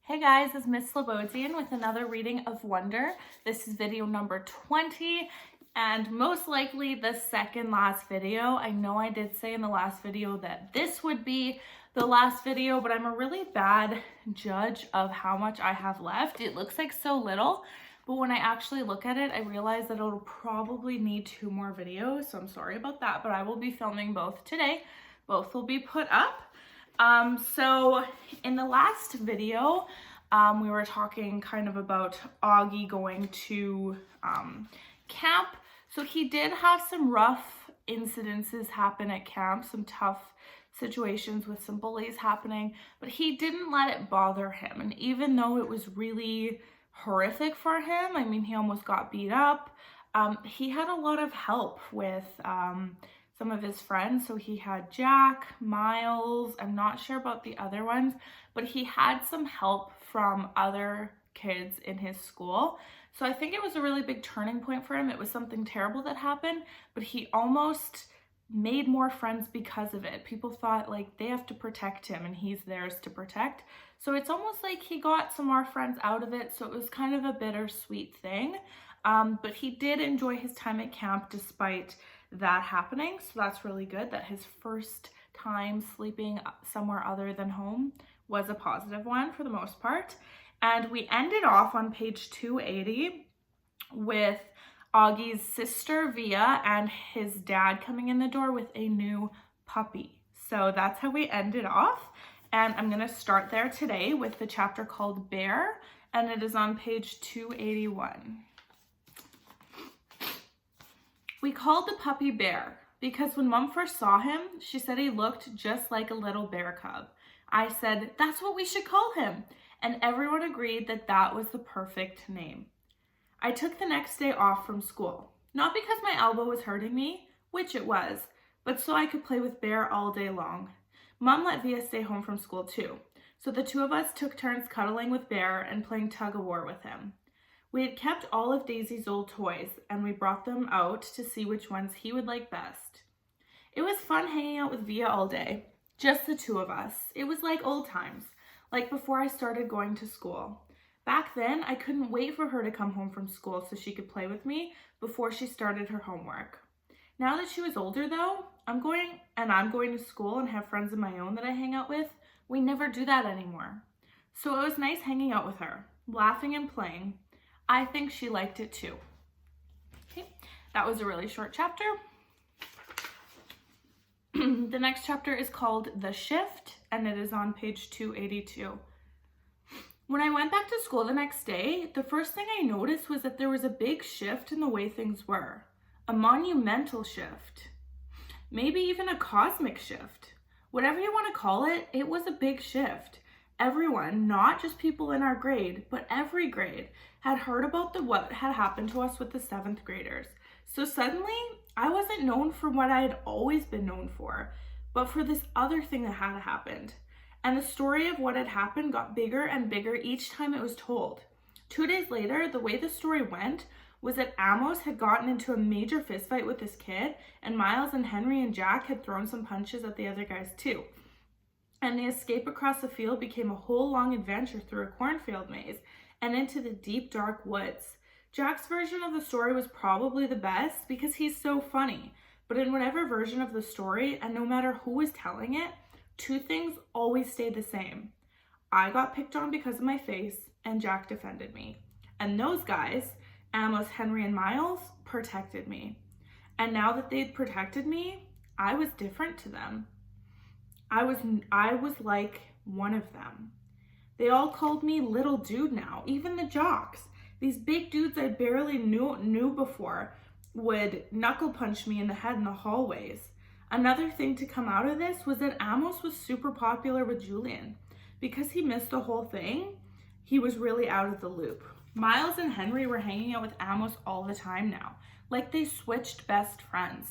Hey guys, it's Miss Slobodian with another reading of Wonder. This is video number 20 and most likely the second last video. I know I did say in the last video that this would be the last video, but I'm a really bad judge of how much I have left. It looks like so little, but when I actually look at it, I realize that it'll probably need 2 more videos. So I'm sorry about that, but I will be filming both today. Both will be put up. So in the last video, we were talking kind of about Augie going to camp. So he did have some rough incidences happen at camp, some tough situations with some bullies happening, but he didn't let it bother him. And even though it was really horrific for him, I mean, he almost got beat up, he had a lot of help with some of his friends. So he had Jack, Miles, I'm not sure about the other ones, but he had some help from other kids in his school. So I think it was a really big turning point for him. It was something terrible that happened, but he almost made more friends because of it. People thought like they have to protect him and he's theirs to protect. So it's almost like he got some more friends out of it. So it was kind of a bittersweet thing. But he did enjoy his time at camp despite that happening. So that's really good that his first time sleeping somewhere other than home was a positive one for the most part. And we ended off on page 280 with Augie's sister Via and his dad coming in the door with a new puppy. So that's how we ended off. And I'm going to start there today with the chapter called Bear, and it is on page 281. We called the puppy Bear because when Mom first saw him, she said he looked just like a little bear cub. I said, that's what we should call him. And everyone agreed that that was the perfect name. I took the next day off from school, not because my elbow was hurting me, which it was, but so I could play with Bear all day long. Mom let Via stay home from school too, so the 2 of us took turns cuddling with Bear and playing tug-of-war with him. We had kept all of Daisy's old toys, and we brought them out to see which ones he would like best. It was fun hanging out with Via all day, just the 2 of us. It was like old times, like before I started going to school. Back then, I couldn't wait for her to come home from school so she could play with me before she started her homework. Now that she was older though, I'm going to school and have friends of my own that I hang out with, we never do that anymore. So it was nice hanging out with her, laughing and playing. I think she liked it too. Okay, that was a really short chapter. The next chapter is called The Shift, and it is on page 282. When I went back to school the next day, the first thing I noticed was that there was a big shift in the way things were. A monumental shift. Maybe even a cosmic shift. Whatever you want to call it, it was a big shift. Everyone, not just people in our grade, but every grade, had heard about what had happened to us with the 7th graders. So suddenly, I wasn't known for what I had always been known for, but for this other thing that had happened. And the story of what had happened got bigger and bigger each time it was told. 2 days later, the way the story went was that Amos had gotten into a major fistfight with this kid, and Miles and Henry and Jack had thrown some punches at the other guys too. And the escape across the field became a whole long adventure through a cornfield maze and into the deep, dark woods. Jack's version of the story was probably the best because he's so funny. But in whatever version of the story, and no matter who was telling it, 2 things always stayed the same. I got picked on because of my face, and Jack defended me. And those guys, Amos, Henry, and Miles, protected me. And now that they'd protected me, I was different to them. I was like one of them. They all called me little dude now, even the jocks. These big dudes I barely knew before would knuckle punch me in the head in the hallways. Another thing to come out of this was that Amos was super popular with Julian. Because he missed the whole thing, he was really out of the loop. Miles and Henry were hanging out with Amos all the time now, like they switched best friends.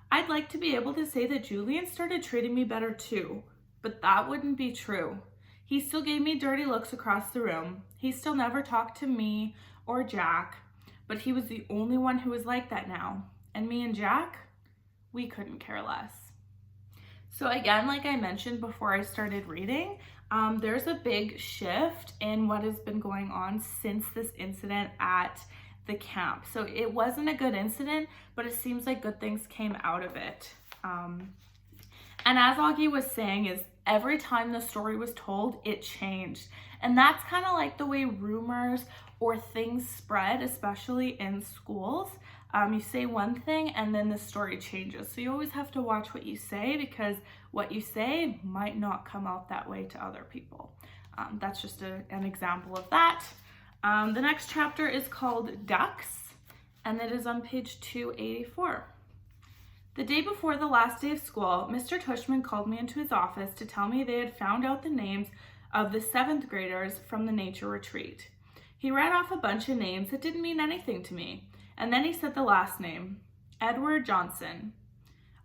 I'd like to be able to say that Julian started treating me better too, but that wouldn't be true. He still gave me dirty looks across the room. He still never talked to me or Jack, but he was the only one who was like that now. And me and Jack, we couldn't care less. So again, like I mentioned before I started reading, There's a big shift in what has been going on since this incident at the camp. So it wasn't a good incident, but it seems like good things came out of it. And as Augie was saying, is every time the story was told, it changed. And that's kind of like the way rumors or things spread, especially in schools. You say one thing and then the story changes. So you always have to watch what you say, because what you say might not come out that way to other people. That's just an example of that. The next chapter is called Ducks, and it is on page 284. The day before the last day of school, Mr. Tushman called me into his office to tell me they had found out the names of the 7th graders from the nature retreat. He read off a bunch of names that didn't mean anything to me, and then he said the last name, Edward Johnson.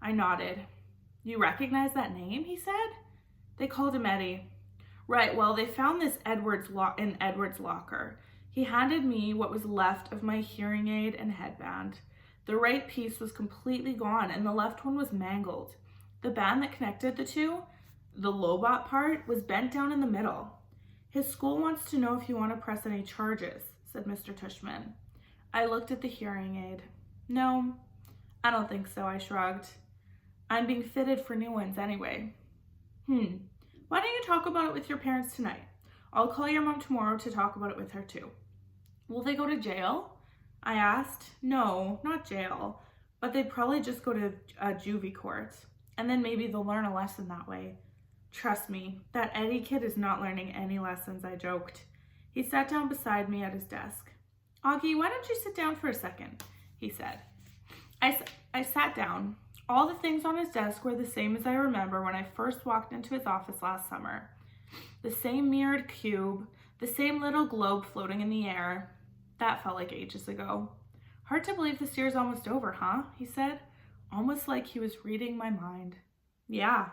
I nodded. You recognize that name, he said. They called him Eddie. Right, well, they found this in Edward's locker. He handed me what was left of my hearing aid and headband. The right piece was completely gone, and the left one was mangled. The band that connected the two, the Lobot part, was bent down in the middle. His school wants to know if you want to press any charges, said Mr. Tushman. I looked at the hearing aid. No, I don't think so, I shrugged. I'm being fitted for new ones anyway. Why don't you talk about it with your parents tonight? I'll call your mom tomorrow to talk about it with her too. Will they go to jail? I asked. No, not jail, but they'd probably just go to a juvie court, and then maybe they'll learn a lesson that way. Trust me, that Eddie kid is not learning any lessons, I joked. He sat down beside me at his desk. Augie, why don't you sit down for a second, he said. I sat down. All the things on his desk were the same as I remember when I first walked into his office last summer. The same mirrored cube, the same little globe floating in the air. That felt like ages ago. Hard to believe this year's almost over, huh? He said, almost like he was reading my mind. Yeah.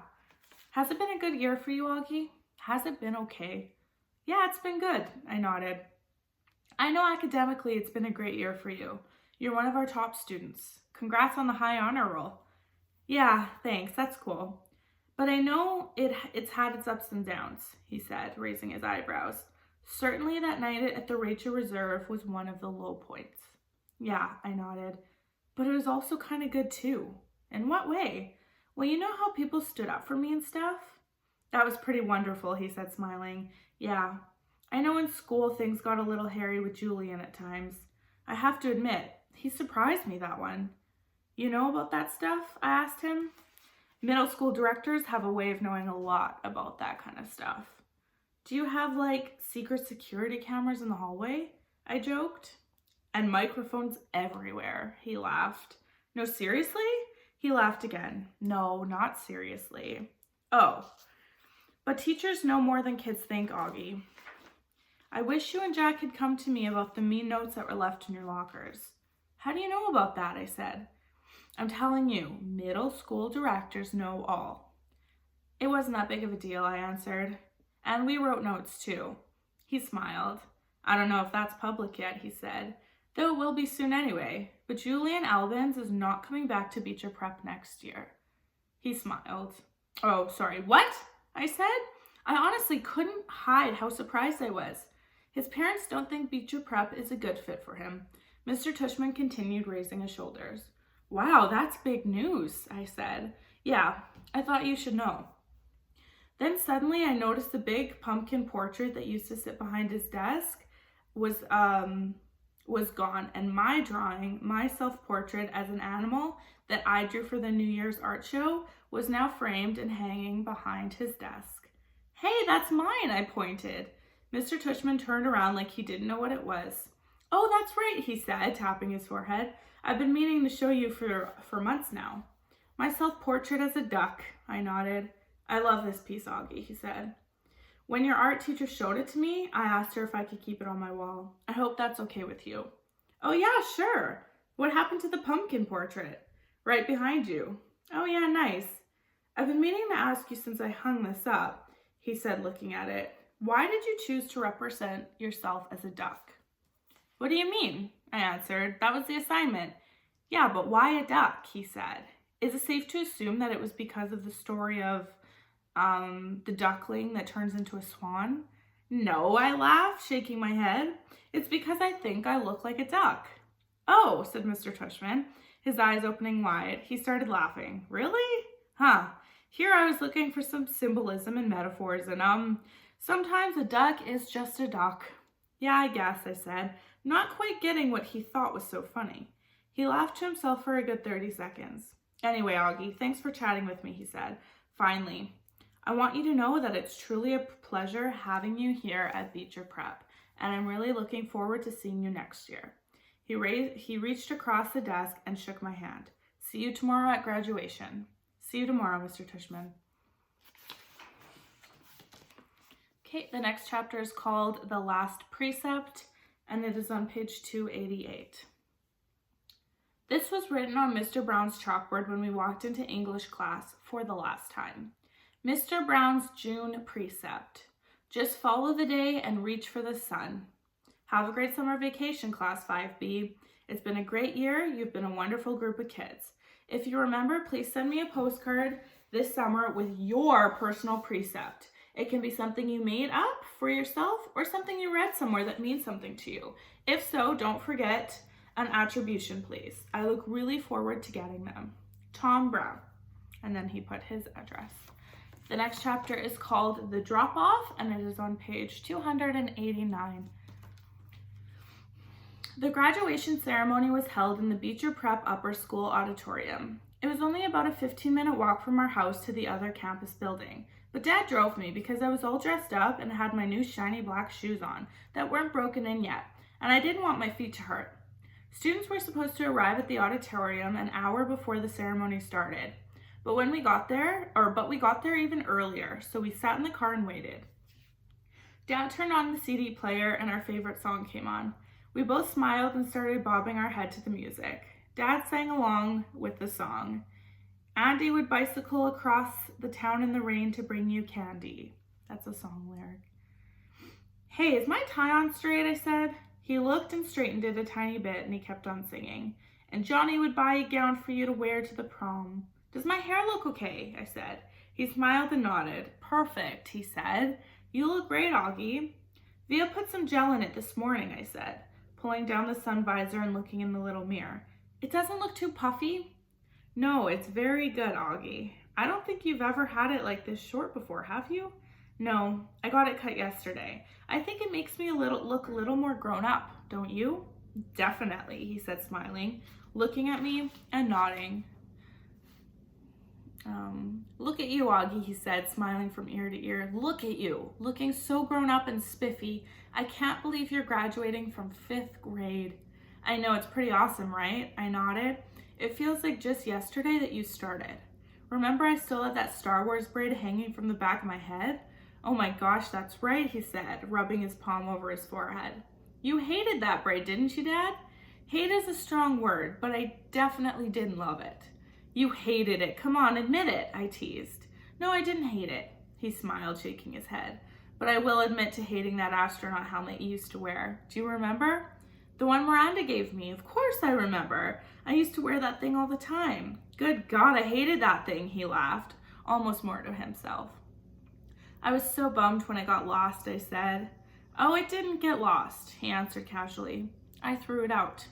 Has it been a good year for you, Augie? Has it been okay? Yeah, it's been good, I nodded. I know academically it's been a great year for you. You're one of our top students. Congrats on the high honor roll. Yeah, thanks, that's cool. But I know it's had its ups and downs, he said, raising his eyebrows. Certainly that night at the Rachel Reserve was one of the low points. Yeah, I nodded. But it was also kind of good too. In what way? Well, you know how people stood up for me and stuff? That was pretty wonderful, he said, smiling. Yeah, I know in school things got a little hairy with Julian at times. I have to admit, he surprised me, that one. You know about that stuff? I asked him. Middle school directors have a way of knowing a lot about that kind of stuff. Do you have, like, secret security cameras in the hallway? I joked. And microphones everywhere, he laughed. No, seriously? He laughed again. No, not seriously. Oh, but teachers know more than kids think, Augie. I wish you and Jack had come to me about the mean notes that were left in your lockers. How do you know about that? I said. I'm telling you, middle school directors know all. It wasn't that big of a deal, I answered. And we wrote notes too. He smiled. I don't know if that's public yet, he said, though it will be soon anyway. But Julian Albans is not coming back to Beecher Prep next year. He smiled. Oh, sorry, what? I said. I honestly couldn't hide how surprised I was. His parents don't think Beecher Prep is a good fit for him. Mr. Tushman continued, raising his shoulders. Wow, that's big news, I said. Yeah, I thought you should know. Then suddenly I noticed the big pumpkin portrait that used to sit behind his desk was gone, and my drawing, my self-portrait as an animal that I drew for the New Year's art show, was now framed and hanging behind his desk. Hey, that's mine, I pointed. Mr. Tushman turned around like he didn't know what it was. Oh, that's right, he said, tapping his forehead. I've been meaning to show you for months now. My self-portrait as a duck, I nodded. I love this piece, Augie, he said. When your art teacher showed it to me, I asked her if I could keep it on my wall. I hope that's okay with you. Oh yeah, sure. What happened to the pumpkin portrait? Right behind you. Oh yeah, nice. I've been meaning to ask you since I hung this up, he said, looking at it. Why did you choose to represent yourself as a duck? What do you mean? I answered. That was the assignment. Yeah, but why a duck? He said. Is it safe to assume that it was because of the story of, The duckling that turns into a swan? No, I laughed, shaking my head. It's because I think I look like a duck. Oh, said Mr. Tushman, his eyes opening wide. He started laughing. Really? Huh. Here I was looking for some symbolism and metaphors, and sometimes a duck is just a duck. Yeah, I guess, I said, not quite getting what he thought was so funny. He laughed to himself for a good 30 seconds. Anyway, Augie, thanks for chatting with me, he said. Finally, I want you to know that it's truly a pleasure having you here at Beecher Prep, and I'm really looking forward to seeing you next year. He reached across the desk and shook my hand. See you tomorrow at graduation. See you tomorrow, Mr. Tushman. Okay, the next chapter is called The Last Precept, and it is on page 288. This was written on Mr. Brown's chalkboard when we walked into English class for the last time. Mr. Brown's June precept. Just follow the day and reach for the sun. Have a great summer vacation, Class 5B. It's been a great year. You've been a wonderful group of kids. If you remember, please send me a postcard this summer with your personal precept. It can be something you made up for yourself or something you read somewhere that means something to you. If so, don't forget an attribution, please. I look really forward to getting them. Tom Brown. And then he put his address. The next chapter is called The Drop-Off, and it is on page 289. The graduation ceremony was held in the Beecher Prep Upper School auditorium. It was only about a 15-minute walk from our house to the other campus building, but Dad drove me because I was all dressed up and had my new shiny black shoes on that weren't broken in yet, and I didn't want my feet to hurt. Students were supposed to arrive at the auditorium an hour before the ceremony started, but we got there even earlier, so we sat in the car and waited. Dad turned on the CD player and our favorite song came on. We both smiled and started bobbing our head to the music. Dad sang along with the song. Andy would bicycle across the town in the rain to bring you candy. That's a song lyric. Hey, is my tie on straight? I said. He looked and straightened it a tiny bit and he kept on singing. And Johnny would buy a gown for you to wear to the prom. Does my hair look okay? I said. He smiled and nodded. Perfect, he said. You look great, Augie. Via put some gel in it this morning, I said, pulling down the sun visor and looking in the little mirror. It doesn't look too puffy? No, it's very good, Augie. I don't think you've ever had it like this short before, have you? No, I got it cut yesterday. I think it makes me look a little more grown up, don't you? Definitely, he said, smiling, looking at me and nodding. Look at you, Augie, he said, smiling from ear to ear. Look at you, looking so grown up and spiffy. I can't believe you're graduating from 5th grade. I know, it's pretty awesome, right? I nodded. It feels like just yesterday that you started. Remember I still had that Star Wars braid hanging from the back of my head? Oh my gosh, that's right, he said, rubbing his palm over his forehead. You hated that braid, didn't you, Dad? Hate is a strong word, but I definitely didn't love it. You hated it. Come on, admit it, I teased. No, I didn't hate it, he smiled, shaking his head. But I will admit to hating that astronaut helmet you used to wear. Do you remember? The one Miranda gave me. Of course I remember. I used to wear that thing all the time. Good God, I hated that thing, he laughed, almost more to himself. I was so bummed when I got lost, I said. Oh, it didn't get lost, he answered casually. I threw it out.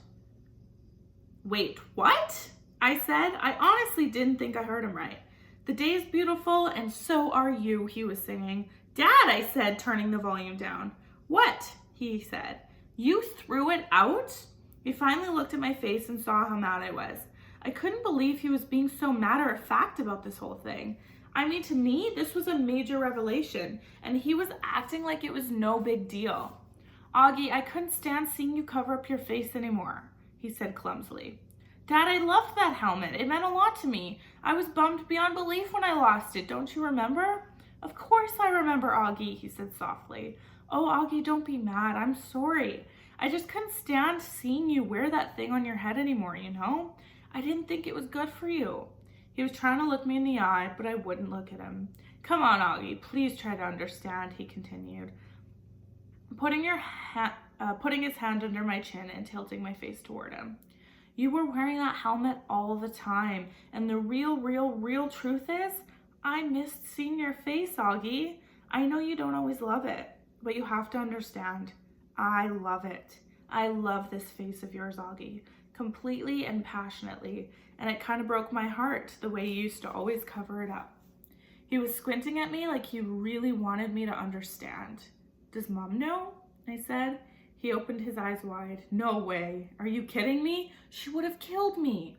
Wait, what? I said. I honestly didn't think I heard him right. The day is beautiful and so are you, he was singing. Dad, I said, turning the volume down. What? He said. You threw it out? He finally looked at my face and saw how mad I was. I couldn't believe he was being so matter-of-fact about this whole thing. I mean, to me, this was a major revelation, and he was acting like it was no big deal. Augie, I couldn't stand seeing you cover up your face anymore, he said clumsily. Dad, I loved that helmet. It meant a lot to me. I was bummed beyond belief when I lost it. Don't you remember? Of course I remember, Augie, he said softly. Oh, Augie, don't be mad. I'm sorry. I just couldn't stand seeing you wear that thing on your head anymore, you know? I didn't think it was good for you. He was trying to look me in the eye, but I wouldn't look at him. Come on, Augie, please try to understand, he continued, putting his hand under my chin and tilting my face toward him. You were wearing that helmet all the time, and the real truth is, I missed seeing your face, Augie. I know you don't always love it, but you have to understand, I love it. I love this face of yours, Augie, completely and passionately, and it kind of broke my heart the way you used to always cover it up. He was squinting at me like he really wanted me to understand. Does Mom know? I said. He opened his eyes wide. No way. Are you kidding me? She would have killed me.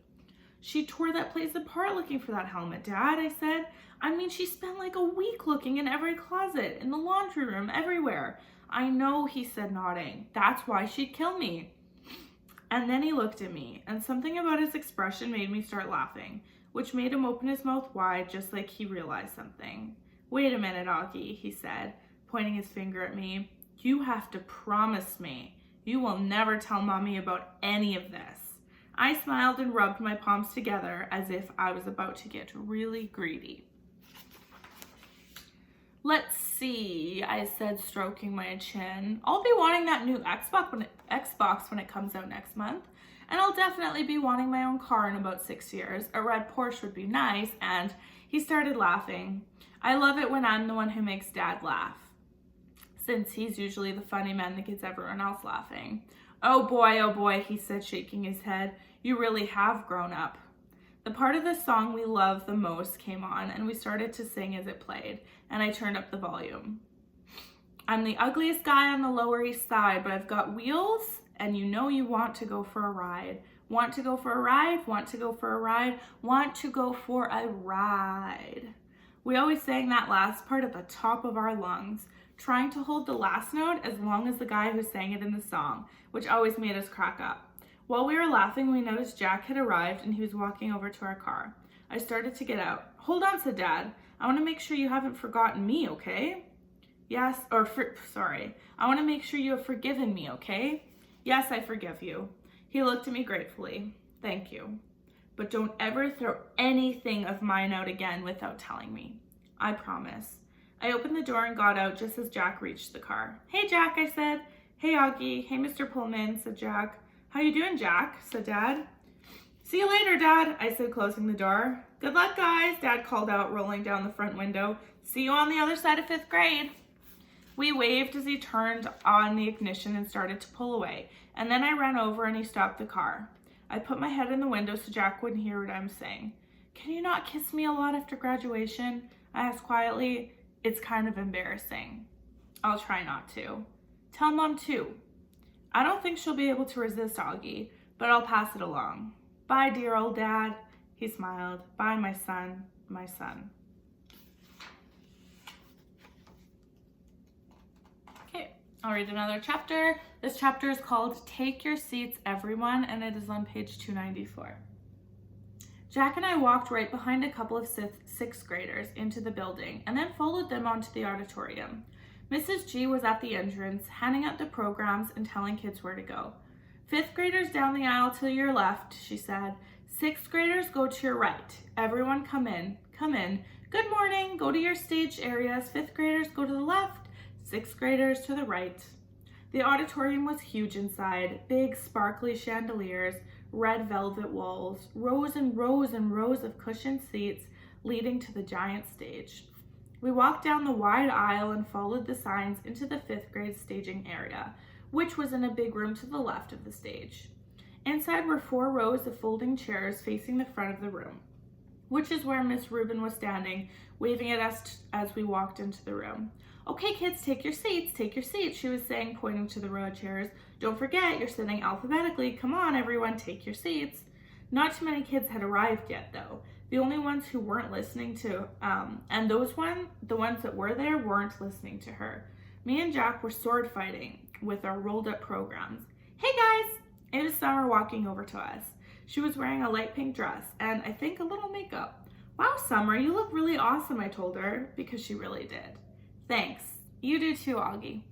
She tore that place apart looking for that helmet, Dad, I said. I mean, she spent like a week looking in every closet, in the laundry room, everywhere. I know, he said, nodding. That's why she'd kill me. And then he looked at me, and something about his expression made me start laughing, which made him open his mouth wide, just like he realized something. Wait a minute, Augie, he said, pointing his finger at me. You have to promise me. You will never tell Mommy about any of this. I smiled and rubbed my palms together as if I was about to get really greedy. Let's see, I said, stroking my chin. I'll be wanting that new Xbox when it comes out next month. And I'll definitely be wanting my own car in about 6 years. A red Porsche would be nice. And he started laughing. I love it when I'm the one who makes Dad laugh, since he's usually the funny man that gets everyone else laughing. Oh boy, he said, shaking his head. You really have grown up. The part of the song we love the most came on, and we started to sing as it played, and I turned up the volume. I'm the ugliest guy on the Lower East Side, but I've got wheels, and you know you want to go for a ride. Want to go for a ride? Want to go for a ride? Want to go for a ride. We always sang that last part at the top of our lungs, trying to hold the last note as long as the guy who sang it in the song, which always made us crack up. While we were laughing, we noticed Jack had arrived and he was walking over to our car. I started to get out. Hold on, said Dad. I want to make sure you haven't forgotten me, okay? Yes, I want to make sure you have forgiven me, okay? Yes, I forgive you. He looked at me gratefully. Thank you. But don't ever throw anything of mine out again without telling me. I promise. I opened the door and got out just as Jack reached the car. Hey, Jack, I said. Hey, Augie. Hey, Mr. Pullman, said Jack. How you doing, Jack? Said Dad. See you later, Dad, I said, closing the door. Good luck, guys, Dad called out, rolling down the front window. See you on the other side of 5th grade. We waved as he turned on the ignition and started to pull away, and then I ran over and he stopped the car. I put my head in the window so Jack wouldn't hear what I'm saying. Can you not kiss me a lot after graduation? I asked quietly. It's kind of embarrassing. I'll try not to. Tell Mom too. I don't think she'll be able to resist, Augie, but I'll pass it along. Bye, dear old Dad. He smiled. Bye, my son, my son. Okay, I'll read another chapter. This chapter is called Take Your Seats, Everyone, and it is on page 294. Jack and I walked right behind a couple of 6th graders into the building and then followed them onto the auditorium. Mrs. G was at the entrance, handing out the programs and telling kids where to go. 5th graders down the aisle to your left, she said. 6th graders go to your right. Everyone come in, come in. Good morning, go to your stage areas. 5th graders go to the left, 6th graders to the right. The auditorium was huge inside, big sparkly chandeliers, red velvet walls, rows and rows and rows of cushioned seats leading to the giant stage. We walked down the wide aisle and followed the signs into the 5th grade staging area, which was in a big room to the left of the stage. Inside were 4 rows of folding chairs facing the front of the room, which is where Miss Rubin was standing, waving at us as we walked into the room. Okay, kids, take your seats, she was saying, pointing to the row of chairs. Don't forget, you're sitting alphabetically. Come on, everyone, take your seats. Not too many kids had arrived yet, though. The only ones who weren't listening to, and the ones that were there weren't listening to her. Me and Jack were sword fighting with our rolled up programs. Hey guys! It was Summer walking over to us. She was wearing a light pink dress and I think a little makeup. Wow, Summer, you look really awesome, I told her, because she really did. Thanks. You do too, Augie.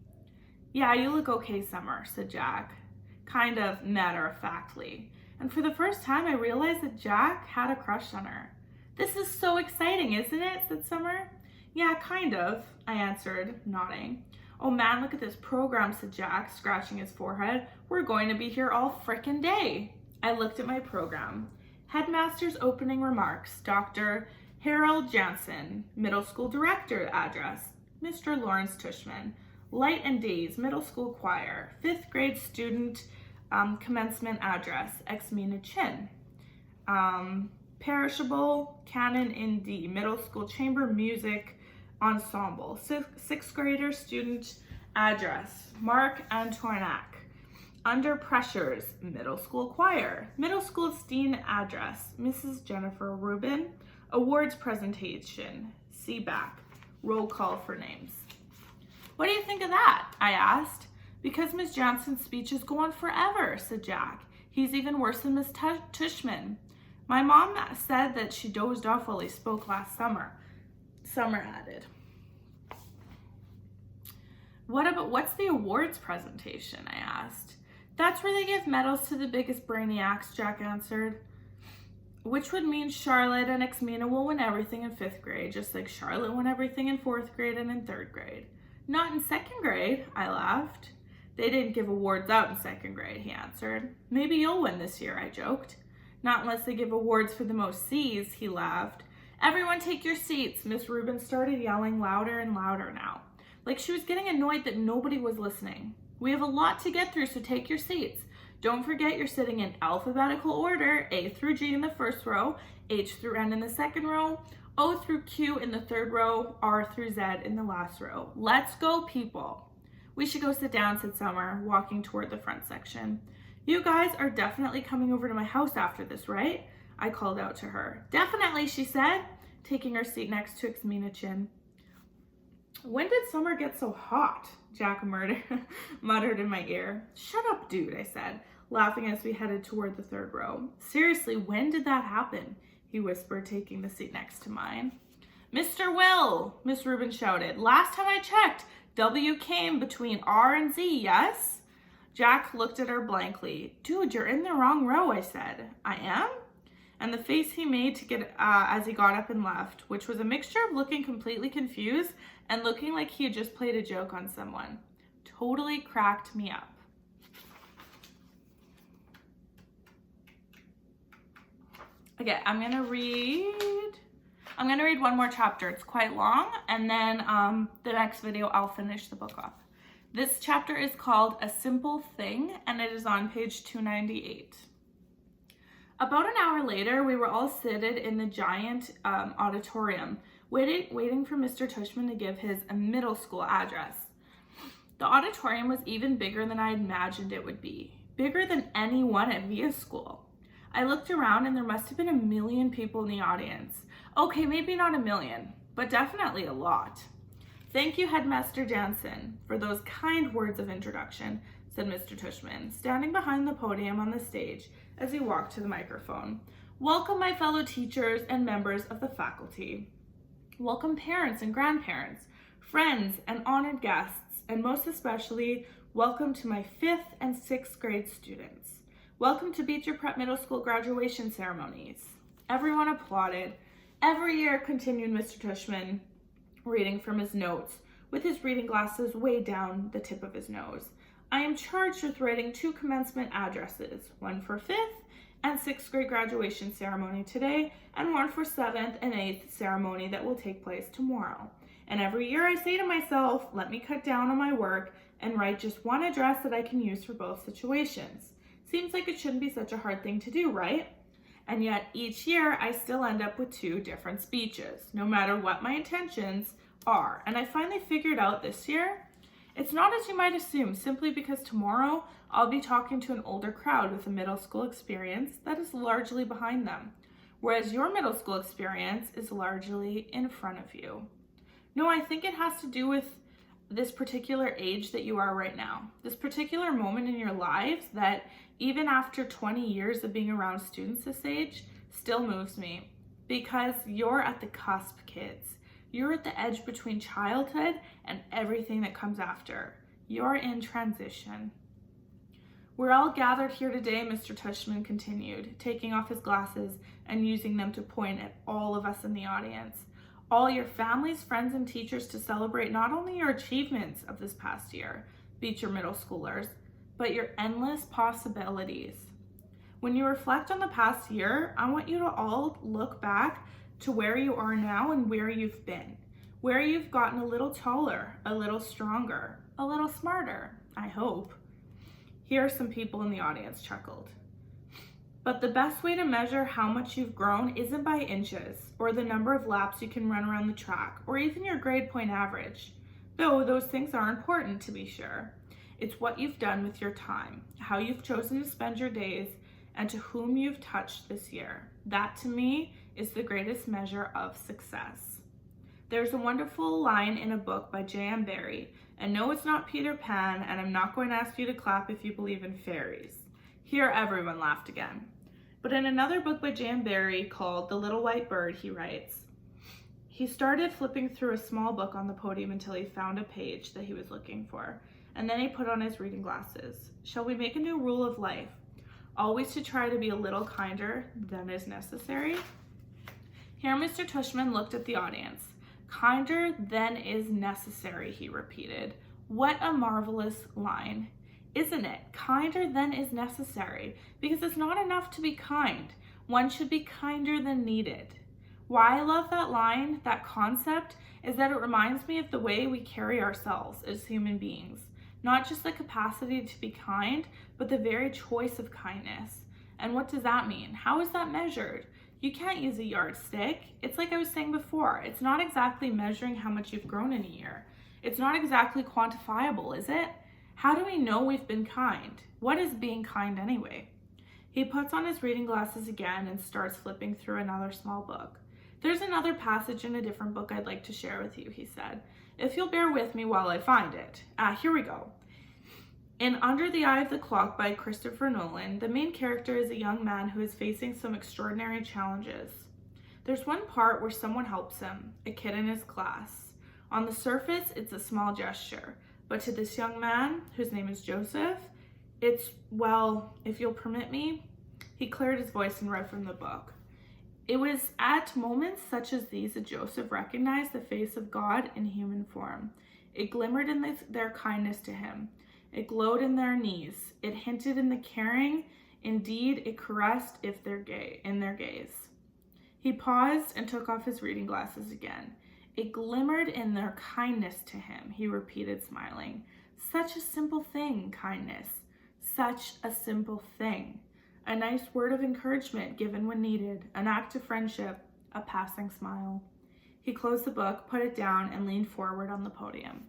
Yeah, you look okay, Summer, said Jack, kind of matter-of-factly. And for the first time, I realized that Jack had a crush on her. This is so exciting, isn't it? Said Summer. Yeah, kind of, I answered, nodding. Oh man, look at this program, said Jack, scratching his forehead. We're going to be here all frickin' day. I looked at my program. Headmaster's opening remarks, Dr. Harold Jansen, middle school director address, Mr. Lawrence Tushman. Light and Days Middle School Choir, 5th grade student commencement address, Xmina Chin. Perishable Canon in D, middle school chamber music ensemble, 6th grader student address, Mark Antoinac. Under Pressures, middle school choir, middle school STEAM address, Mrs. Jennifer Rubin. Awards presentation, CBAC. Roll call for names. What do you think of that? I asked. Because Ms. Johnson's speeches go on forever, said Jack. He's even worse than Miss Tushman. My mom said that she dozed off while he spoke last summer. Summer added. What's the awards presentation? I asked. That's where they give medals to the biggest brainiacs, Jack answered. Which would mean Charlotte and Xmina will win everything in 5th grade, just like Charlotte won everything in 4th grade and in 3rd grade. Not in 2nd grade, I laughed. They didn't give awards out in 2nd grade, he answered. Maybe you'll win this year, I joked. Not unless they give awards for the most C's, he laughed. Everyone take your seats. Miss Rubin started yelling louder and louder now, like she was getting annoyed that nobody was listening. We have a lot to get through, so take your seats. Don't forget you're sitting in alphabetical order, A through G in the first row, H through N in the second row, O through Q in the third row, R through Z in the last row. Let's go, people. We should go sit down, said Summer, walking toward the front section. You guys are definitely coming over to my house after this, right? I called out to her. Definitely, she said, taking her seat next to Xmina Chin. When did summer get so hot? Jack muttered in my ear. Shut up, dude, I said, laughing as we headed toward the 3rd row. Seriously, when did that happen? He whispered, taking the seat next to mine. Mr. Will, Miss Rubin shouted. Last time I checked, W came between R and Z, yes? Jack looked at her blankly. Dude, you're in the wrong row, I said. I am? And the face he made to get as he got up and left, which was a mixture of looking completely confused and looking like he had just played a joke on someone, totally cracked me up. Okay, I'm gonna read one more chapter. It's quite long, and then the next video I'll finish the book off. This chapter is called A Simple Thing, and it is on page 298. About an hour later, we were all seated in the giant auditorium, waiting for Mr. Tushman to give his middle school address. The auditorium was even bigger than I imagined it would be, bigger than any one at Via School. I looked around and there must have been 1 million people in the audience. Okay, maybe not 1 million, but definitely a lot. Thank you, Headmaster Jansen, for those kind words of introduction, said Mr. Tushman, standing behind the podium on the stage as he walked to the microphone. Welcome, my fellow teachers and members of the faculty. Welcome, parents and grandparents, friends and honored guests, and most especially, welcome to my 5th and 6th grade students. Welcome to Beecher Prep Middle School graduation ceremonies. Everyone applauded. Every year, continued Mr. Tushman, reading from his notes, with his reading glasses way down the tip of his nose. I am charged with writing 2 commencement addresses, one for 5th and 6th grade graduation ceremony today, and one for 7th and 8th ceremony that will take place tomorrow. And every year I say to myself, let me cut down on my work and write just one address that I can use for both situations. Seems like it shouldn't be such a hard thing to do, right? And yet each year I still end up with 2 different speeches, no matter what my intentions are. And I finally figured out this year, it's not as you might assume, simply because tomorrow I'll be talking to an older crowd with a middle school experience that is largely behind them, whereas your middle school experience is largely in front of you. No, I think it has to do with this particular age that you are right now, this particular moment in your lives that even after 20 years of being around students this age still moves me, because you're at the cusp, kids. You're at the edge between childhood and everything that comes after. You're in transition. We're all gathered here today, Mr. Tushman continued, taking off his glasses and using them to point at all of us in the audience. All your families, friends, and teachers to celebrate not only your achievements of this past year, Beecher Middle Schoolers, but your endless possibilities. When you reflect on the past year, I want you to all look back to where you are now and where you've been, where you've gotten a little taller, a little stronger, a little smarter, I hope. Here some people in the audience chuckled. But the best way to measure how much you've grown isn't by inches, or the number of laps you can run around the track, or even your grade point average, though those things are important to be sure. It's what you've done with your time, how you've chosen to spend your days, and to whom you've touched this year. That, to me, is the greatest measure of success. There's a wonderful line in a book by J.M. Barrie, and no, it's not Peter Pan, and I'm not going to ask you to clap if you believe in fairies. Here, everyone laughed again. But in another book by J.M. Barrie called The Little White Bird, he writes, he started flipping through a small book on the podium until he found a page that he was looking for, and then he put on his reading glasses. Shall we make a new rule of life? Always to try to be a little kinder than is necessary? Here Mr. Tushman looked at the audience. Kinder than is necessary, he repeated. What a marvelous line. Isn't it? Kinder than is necessary, because it's not enough to be kind. One should be kinder than needed. Why I love that line, that concept, is that it reminds me of the way we carry ourselves as human beings. Not just the capacity to be kind, but the very choice of kindness. And what does that mean? How is that measured? You can't use a yardstick. It's like I was saying before, it's not exactly measuring how much you've grown in a year. It's not exactly quantifiable, is it? How do we know we've been kind? What is being kind anyway? He puts on his reading glasses again and starts flipping through another small book. There's another passage in a different book I'd like to share with you, he said, if you'll bear with me while I find it. Here we go. In Under the Eye of the Clock by Christopher Nolan, the main character is a young man who is facing some extraordinary challenges. There's one part where someone helps him, a kid in his class. On the surface, it's a small gesture, but to this young man, whose name is Joseph, it's, well, if you'll permit me, he cleared his voice and read from the book. It was at moments such as these that Joseph recognized the face of God in human form. It glimmered in their kindness to him. It glowed in their knees. It hinted in the caring. Indeed, it caressed in their gaze. He paused and took off his reading glasses again. It glimmered in their kindness to him, he repeated, smiling. Such a simple thing, kindness. Such a simple thing. A nice word of encouragement given when needed, an act of friendship, a passing smile. He closed the book, put it down, and leaned forward on the podium.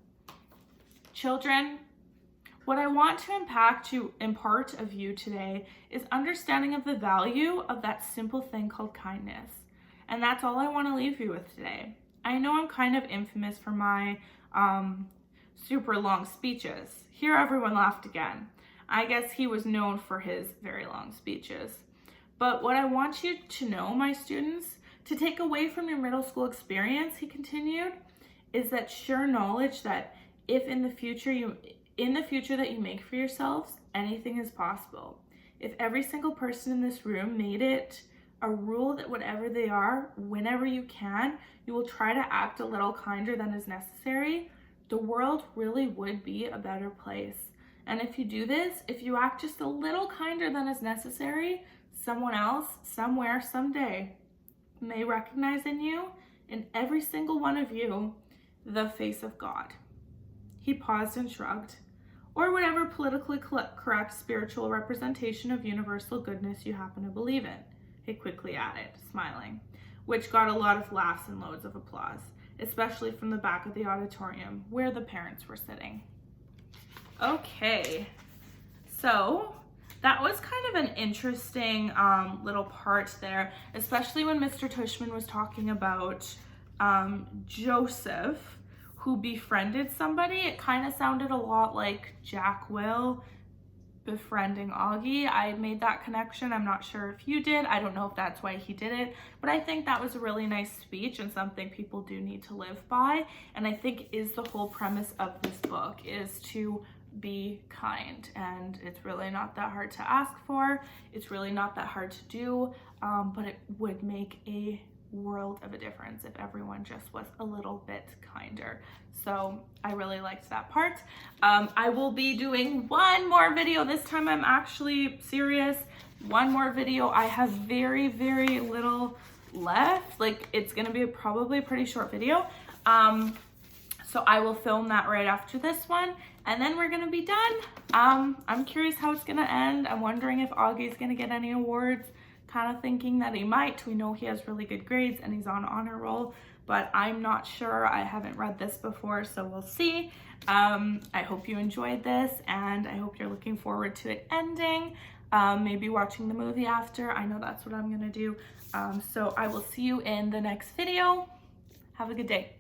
Children, what I want to impart of you today is understanding of the value of that simple thing called kindness. And that's all I want to leave you with today. I know I'm kind of infamous for my super long speeches. Here everyone laughed again. I guess he was known for his very long speeches. But what I want you to know, my students, to take away from your middle school experience, he continued, is that sure knowledge that if in the future that you make for yourselves, anything is possible. If every single person in this room made it a rule that whatever they are, whenever you can, you will try to act a little kinder than is necessary, the world really would be a better place. And if you do this, if you act just a little kinder than is necessary, someone else, somewhere, someday, may recognize in you, in every single one of you, the face of God. He paused and shrugged. Or whatever politically correct spiritual representation of universal goodness you happen to believe in, he quickly added, smiling, which got a lot of laughs and loads of applause, especially from the back of the auditorium where the parents were sitting. Okay, so that was kind of an interesting little part there, especially when Mr. Tushman was talking about Joseph, who befriended somebody. It kind of sounded a lot like Jack Will befriending Augie. I made that connection. I'm not sure if you did. I don't know if that's why he did it, but I think that was a really nice speech and something people do need to live by. And I think is the whole premise of this book is to be kind, and it's really not that hard to ask for. It's really not that hard to do, but it would make a world of a difference if everyone just was a little bit kinder. So I really liked that part. I will be doing one more video. This time I'm actually serious. One more video. I have very, very little left. Like, it's gonna be probably a pretty short video. So I will film that right after this one, and then we're gonna be done. I'm curious how it's gonna end. I'm wondering if Augie's gonna get any awards. Kind of thinking that he might. We know he has really good grades and he's on honor roll, but I'm not sure. I haven't read this before, so we'll see. I hope you enjoyed this, and I hope you're looking forward to it ending. Maybe watching the movie after. I know that's what I'm gonna do. So I will see you in the next video. Have a good day.